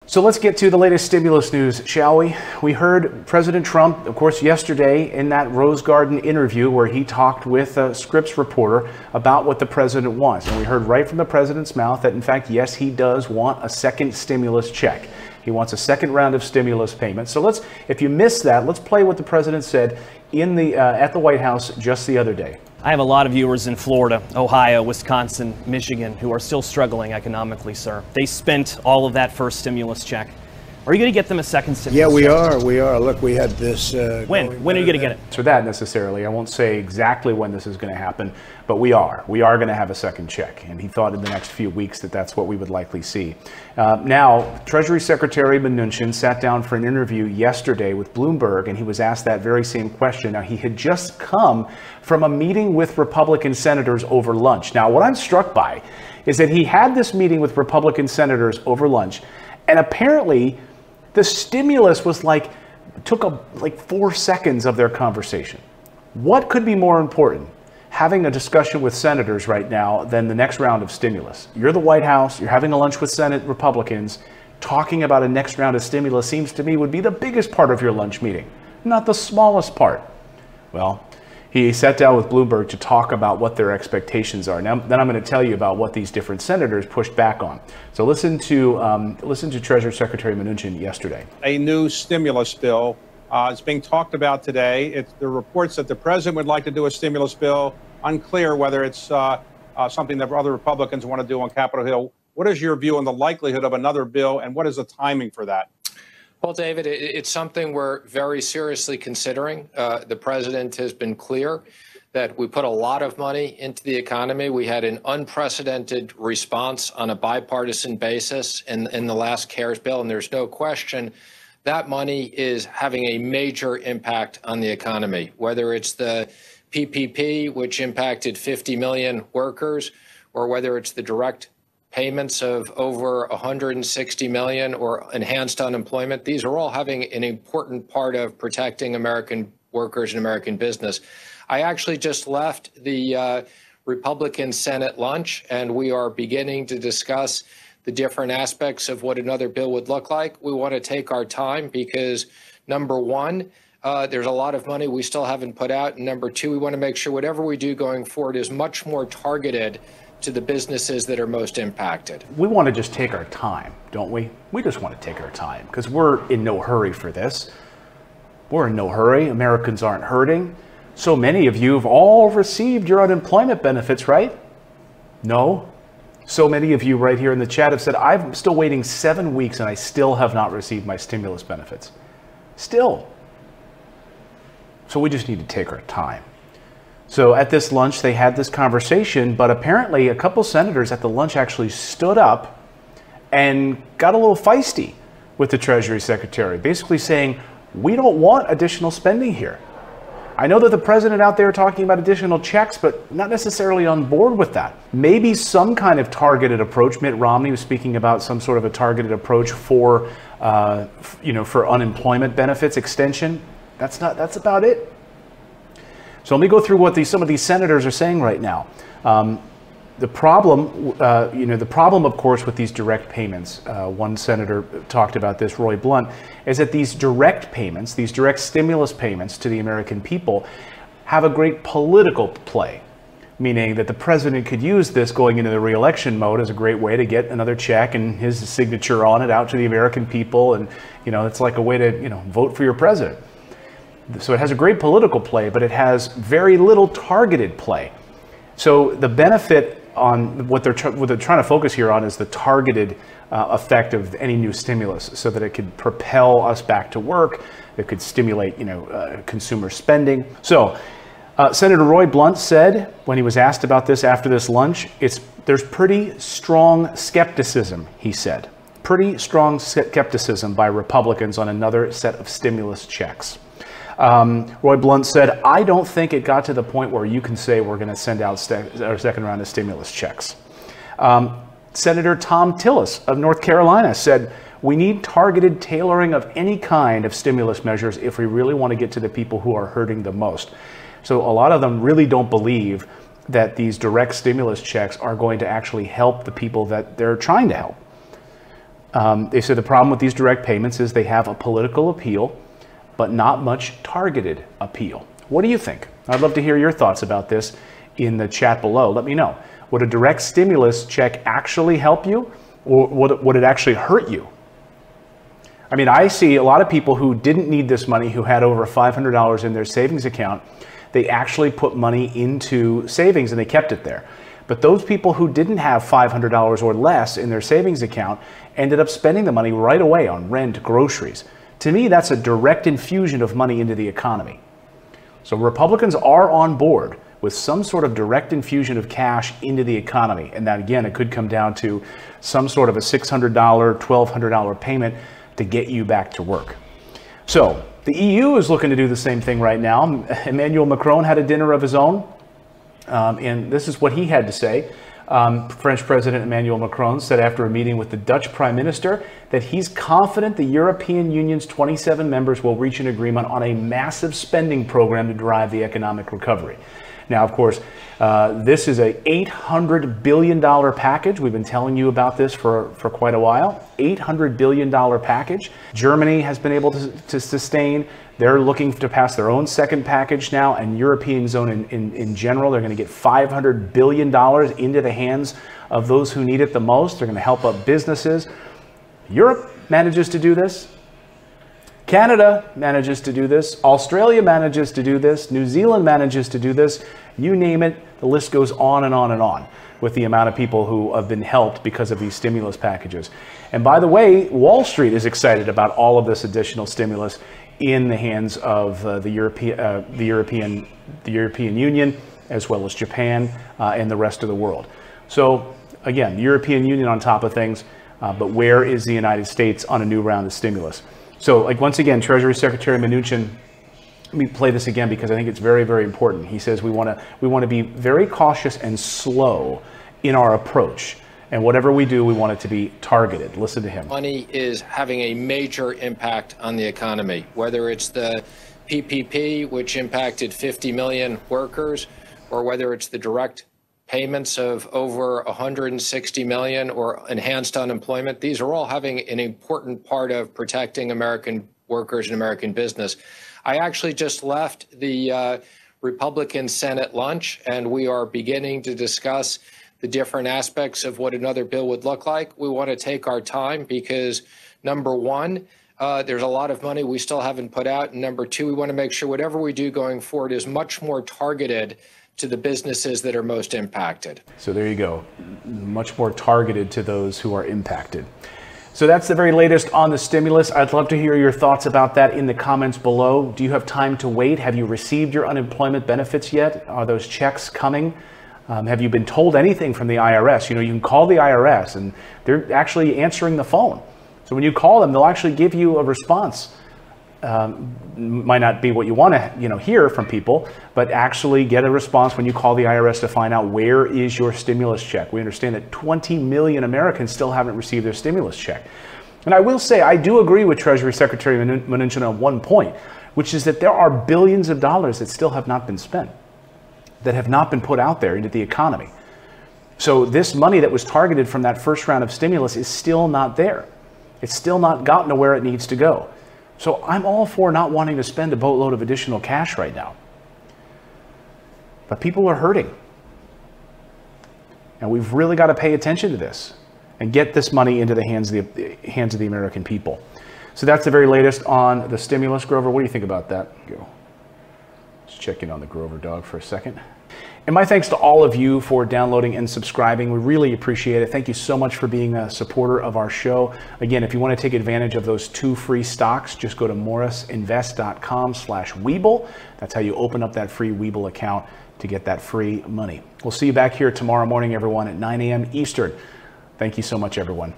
So let's get to the latest stimulus news, shall we? We heard President Trump, of course, yesterday in that Rose Garden interview where he talked with a Scripps reporter about what the president wants. And we heard right from the president's mouth that, in fact, yes, he does want a second stimulus check. He wants a second round of stimulus payments. So let's, if you missed that, let's play what the president said in the at the White House just the other day. I have a lot of viewers in Florida, Ohio, Wisconsin, Michigan who are still struggling economically, sir. They spent all of that first stimulus check. Are you going to get them a second stimulus check? Yeah, we are. Look, we had this. When are you going to get it? For that necessarily, I won't say exactly when this is going to happen, but we are going to have a second check. And he thought in the next few weeks that that's what we would likely see. Now, Treasury Secretary Mnuchin sat down for an interview yesterday with Bloomberg, and he was asked that very same question. Now, he had just come from a meeting with Republican senators over lunch. Now, what I'm struck by is that he had this meeting with Republican senators over lunch, and apparently the stimulus was took 4 seconds of their conversation. What could be more important, having a discussion with senators right now than the next round of stimulus? You're the White House, you're having a lunch with Senate Republicans, talking about a next round of stimulus seems to me would be the biggest part of your lunch meeting, not the smallest part. Well, he sat down with Bloomberg to talk about what their expectations are. Now, then I'm going to tell you about what these different senators pushed back on. So listen to Treasury Secretary Mnuchin yesterday. A new stimulus bill is being talked about today. There are reports that the president would like to do a stimulus bill. Unclear whether it's something that other Republicans want to do on Capitol Hill. What is your view on the likelihood of another bill, and what is the timing for that? Well, David, it's something we're very seriously considering. The president has been clear that we put a lot of money into the economy. We had an unprecedented response on a bipartisan basis in the last CARES bill, and there's no question that money is having a major impact on the economy, whether it's the PPP, which impacted 50 million workers, or whether it's the direct payments of over 160 million or enhanced unemployment. These are all having an important part of protecting American workers and American business. I actually just left the Republican Senate lunch, and we are beginning to discuss the different aspects of what another bill would look like. We want to take our time because, number one, there's a lot of money we still haven't put out. And number two, we want to make sure whatever we do going forward is much more targeted to the businesses that are most impacted. We want to just take our time, don't we? We just want to take our time because we're in no hurry for this. We're in no hurry. Americans aren't hurting. So many of you have all received your unemployment benefits, right? No. So many of you right here in the chat have said, I'm still waiting 7 weeks and I still have not received my stimulus benefits. Still. So we just need to take our time. So at this lunch, they had this conversation, but apparently a couple senators at the lunch actually stood up and got a little feisty with the Treasury Secretary, basically saying, we don't want additional spending here. I know that the president out there talking about additional checks, but not necessarily on board with that. Maybe some kind of targeted approach. Mitt Romney was speaking about some sort of a targeted approach for, for unemployment benefits extension. That's about it. So let me go through what some of these senators are saying right now. The problem, of course, with these direct payments, one senator talked about this, Roy Blunt, is that these direct payments, these direct stimulus payments to the American people have a great political play, meaning that the president could use this going into the re-election mode as a great way to get another check and his signature on it out to the American people. And, it's like a way to, vote for your president. So it has a great political play, but it has very little targeted play. So the benefit on what they're trying to focus here on is the targeted effect of any new stimulus, so that it could propel us back to work. It could stimulate, consumer spending. So Senator Roy Blunt said when he was asked about this after this lunch, there's pretty strong skepticism, he said. Pretty strong skepticism by Republicans on another set of stimulus checks. Roy Blunt said, I don't think it got to the point where you can say we're going to send out our second round of stimulus checks. Senator Thom Tillis of North Carolina said, we need targeted tailoring of any kind of stimulus measures if we really want to get to the people who are hurting the most. So a lot of them really don't believe that these direct stimulus checks are going to actually help the people that they're trying to help. They said the problem with these direct payments is they have a political appeal, but not much targeted appeal. What do you think? I'd love to hear your thoughts about this in the chat below. Let me know. Would a direct stimulus check actually help you, or would it actually hurt you? I mean, I see a lot of people who didn't need this money, who had over $500 in their savings account. They actually put money into savings and they kept it there. But those people who didn't have $500 or less in their savings account ended up spending the money right away on rent, groceries. To me, that's a direct infusion of money into the economy. So Republicans are on board with some sort of direct infusion of cash into the economy. And that, again, it could come down to some sort of a $600, $1,200 payment to get you back to work. So the EU is looking to do the same thing right now. Emmanuel Macron had a dinner of his own, and this is what he had to say. French President Emmanuel Macron said after a meeting with the Dutch Prime Minister that he's confident the European Union's 27 members will reach an agreement on a massive spending program to drive the economic recovery. Now, of course, this is a $800 billion package. We've been telling you about this for quite a while. $800 billion package. Germany has been able to sustain. They're looking to pass their own second package now, and European zone in general. They're going to get $500 billion into the hands of those who need it the most. They're going to help up businesses. Europe manages to do this. Canada manages to do this. Australia manages to do this. New Zealand manages to do this. You name it, the list goes on and on and on with the amount of people who have been helped because of these stimulus packages. And by the way, Wall Street is excited about all of this additional stimulus in the hands of the European Union, as well as Japan and the rest of the world. So again, the European Union on top of things, but where is the United States on a new round of stimulus? So, like, once again, Treasury Secretary Mnuchin, let me play this again because I think it's very, very important. He says we want to be very cautious and slow in our approach. And whatever we do, we want it to be targeted. Listen to him. Money is having a major impact on the economy, whether it's the PPP, which impacted 50 million workers, or whether it's the direct payments of over 160 million or enhanced unemployment. These are all having an important part of protecting American workers and American business. I actually just left the Republican Senate lunch, and we are beginning to discuss the different aspects of what another bill would look like. We want to take our time because, number one, there's a lot of money we still haven't put out. And number two, we want to make sure whatever we do going forward is much more targeted to the businesses that are most impacted. So there you go. Much more targeted to those who are impacted. So that's the very latest on the stimulus. I'd love to hear your thoughts about that in the comments below. Do you have time to wait? Have you received your unemployment benefits yet? Are those checks coming? Have you been told anything from the IRS? You know, you can call the IRS and they're actually answering the phone. So when you call them, they'll actually give you a response. Might not be what you want to, hear from people, but actually get a response when you call the IRS to find out where is your stimulus check. We understand that 20 million Americans still haven't received their stimulus check. And I will say, I do agree with Treasury Secretary Mnuchin on one point, which is that there are billions of dollars that still have not been spent, that have not been put out there into the economy. So this money that was targeted from that first round of stimulus is still not there. It's still not gotten to where it needs to go. So I'm all for not wanting to spend a boatload of additional cash right now. But people are hurting. And we've really got to pay attention to this and get this money into the hands of the American people. So that's the very latest on the stimulus. Grover, what do you think about that? Let's check in on the Grover dog for a second. And my thanks to all of you for downloading and subscribing. We really appreciate it. Thank you so much for being a supporter of our show. Again, if you want to take advantage of those 2 free stocks, just go to morrisinvest.com/Webull. That's how you open up that free Webull account to get that free money. We'll see you back here tomorrow morning, everyone, at 9 a.m. Eastern. Thank you so much, everyone.